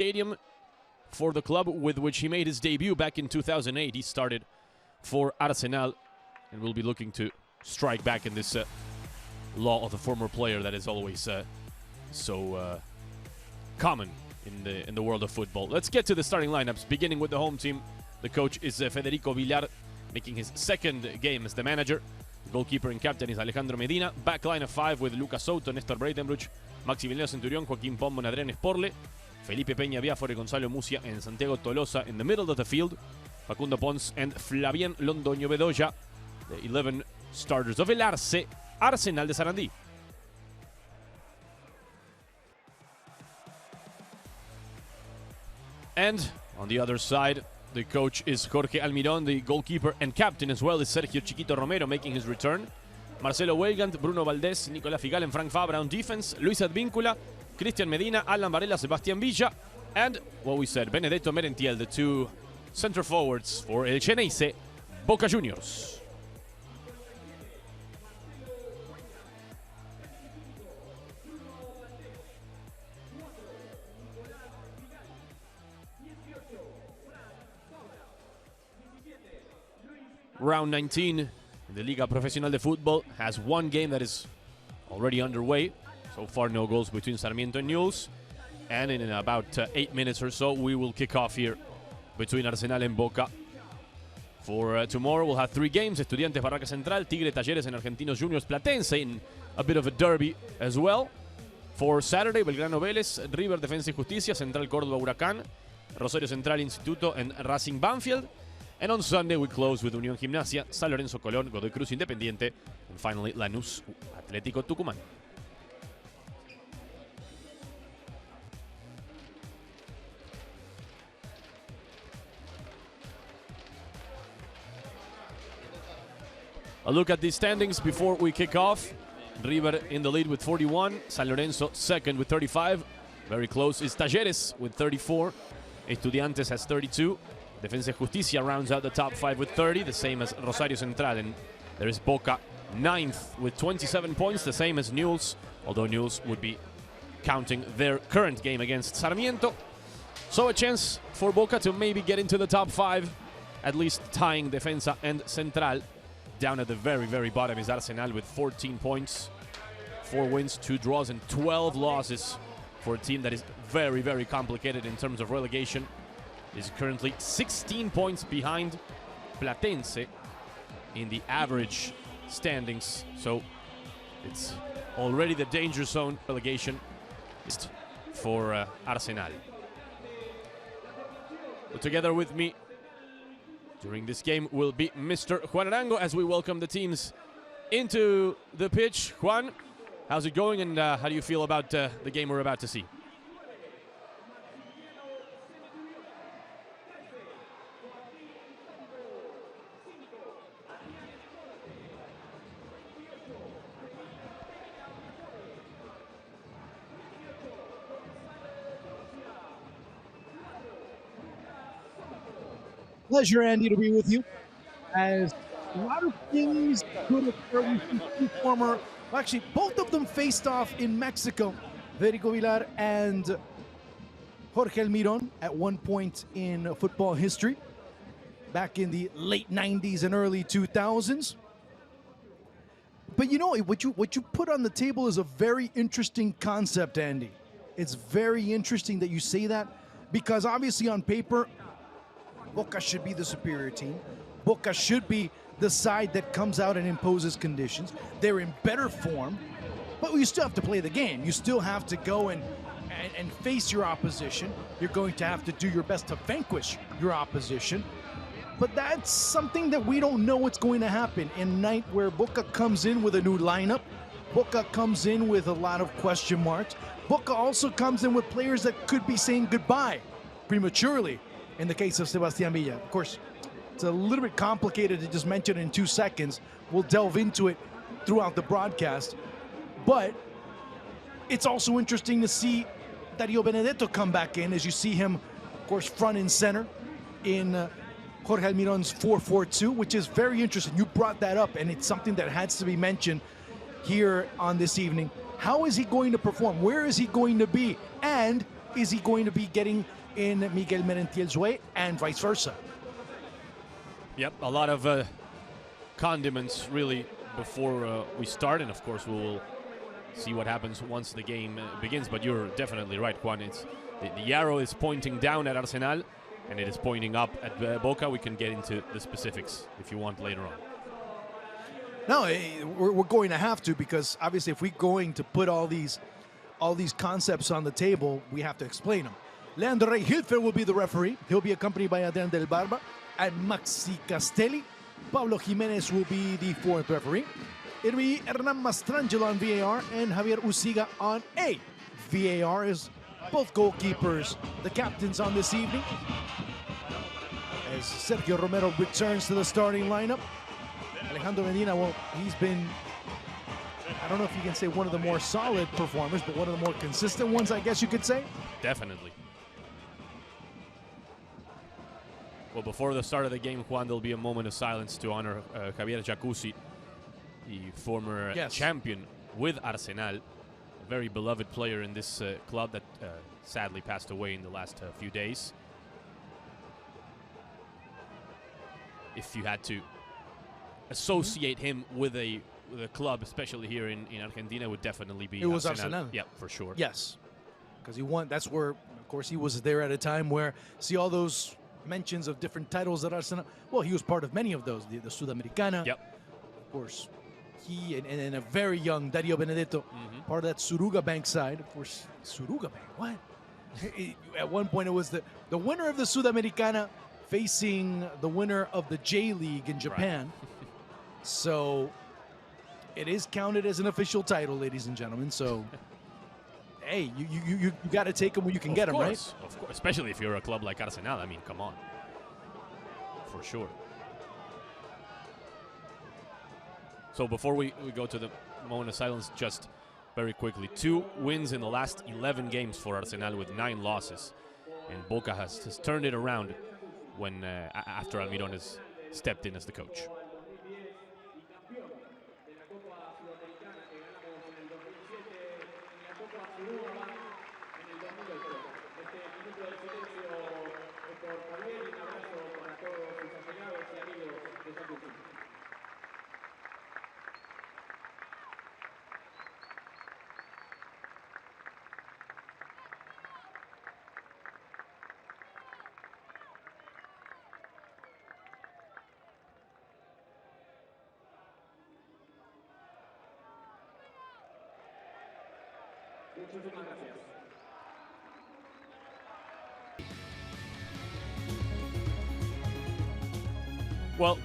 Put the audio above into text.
stadium for the club with which he made his debut back in 2008. He started for Arsenal and will be looking to strike back in this law of the former player that is always so common in the world of football. Let's get to the starting lineups, beginning with the home team. The coach is Federico Villar, making his second game as the manager. The goalkeeper and captain is Alejandro Medina. Back line of 5 with Lucas Souto, Néstor Breitenbruch, Maximiliano Centurión, Joaquín Pombo, Adrián Esporle, Felipe Peña Biafore, Gonzalo Musia, and Santiago Tolosa in the middle of the field. Facundo Pons and Flavien Londoño Bedoya, the 11 starters of el Arce, Arsenal de Sarandí. And on the other side, the coach is Jorge Almirón. The goalkeeper and captain as well is Sergio Chiquito Romero, making his return. Marcelo Weigand, Bruno Valdés, Nicolás Figal, and Frank Fabra on defense. Luis Advíncula, Cristian Medina, Alan Varela, Sebastián Villa, and what we said, Benedetto Merentiel, the two center forwards for El Xeneize, Bóca Juniors. Round 19 in the Liga Profesional de Fútbol has one game that is already underway. So far, no goals between Sarmiento and Newell's. And in about 8 minutes or so, we will kick off here between Arsenal and Boca. For tomorrow, we'll have 3 games. Estudiantes Barraca Central, Tigre Talleres, and Argentinos Juniors Platense in a bit of a derby as well. For Saturday, Belgrano Vélez, River Defensa y Justicia, Central Córdoba Huracán, Rosario Central Instituto, and Racing Banfield. And on Sunday, we close with Unión Gimnasia, San Lorenzo Colón, Godoy Cruz Independiente, and finally Lanús Atlético Tucumán. A look at the standings before we kick off. River in the lead with 41, San Lorenzo second with 35. Very close is Talleres with 34. Estudiantes has 32. Defensa y Justicia rounds out the top 5 with 30, the same as Rosario Central. And there is Boca 9th with 27 points, the same as Newell's, although Newell's would be counting their current game against Sarmiento. So a chance for Boca to maybe get into the top 5, at least tying Defensa and Central. Down at the very, very bottom is Arsenal with 14 points, 4 wins, 2 draws, and 12 losses for a team that is very, very complicated in terms of relegation. Is currently 16 points behind Platense in the average standings. So it's already the danger zone relegation for Arsenal. But together with me during this game will be Mr. Juan Arango as we welcome the teams into the pitch. Juan, how's it going, and how do you feel about the game we're about to see? Pleasure, Andy, to be with you. As a lot of things could occur with former, actually, both of them faced off in Mexico. Federico Villar and Jorge Almirón at one point in football history, back in the late 90s and early 2000s. But you know, what you put on the table is a very interesting concept, Andy. It's very interesting that you say that, because obviously on paper, Boca should be the superior team. Boca should be the side that comes out and imposes conditions. They're in better form, but you still have to play the game. You still have to go and face your opposition. You're going to have to do your best to vanquish your opposition. But that's something that we don't know what's going to happen in a night where Boca comes in with a new lineup. Boca comes in with a lot of question marks. Boca also comes in with players that could be saying goodbye prematurely. In the case of Sebastián Villa. Of course, it's a little bit complicated to just mention in 2 seconds. We'll delve into it throughout the broadcast. But it's also interesting to see Dario Benedetto come back in, as you see him, of course, front and center in Jorge Almirón's 4-4-2, which is very interesting. You brought that up, and it's something that has to be mentioned here on this evening. How is he going to perform? Where is he going to be? And is he going to be getting in Miguel Merentiel's way, and vice versa? Yep, a lot of condiments really before we start, and of course we will see what happens once the game begins. But you're definitely right, Juan. It's the arrow is pointing down at Arsenal, and it is pointing up at Boca. We can get into the specifics if you want later on. No, we're going to have to, because obviously if we're going to put all these concepts on the table, we have to explain them. Leandro Rey Hilfer will be the referee. He'll be accompanied by Adrian Del Barba and Maxi Castelli. Pablo Jimenez will be the fourth referee. It'll be Hernan Mastrangelo on VAR and Javier Usiga on A. VAR is both goalkeepers, the captains on this evening, as Sergio Romero returns to the starting lineup. Alejandro Medina, well, he's been, I don't know if you can say one of the more solid performers, but one of the more consistent ones, I guess you could say. Definitely. Well, before the start of the game, Juan, there'll be a moment of silence to honor Javier Jacuzzi, the former champion with Arsenal, a very beloved player in this club that sadly passed away in the last few days. If you had to associate him with a club, especially here in Argentina, would definitely be It was Arsenal. Yeah, for sure. Yes, because he won. That's where, of course, he was there at a time where, see all those mentions of different titles at Arsenal. Well, he was part of many of those. The Sudamericana. Yep. Of course, he and a very young Dario Benedetto, part of that Suruga Bank side. Of course, Suruga Bank. What? At one point, it was the winner of the Sudamericana facing the winner of the J League in Japan. Right. So it is counted as an official title, ladies and gentlemen. So hey, you got to take them when you can get them, right? Of course, especially if you're a club like Arsenal. I mean, come on, for sure. So before we go to the moment of silence, just very quickly, 2 wins in the last 11 games for Arsenal with 9 losses, and Boca has turned it around when after Almirón has stepped in as the coach. Well,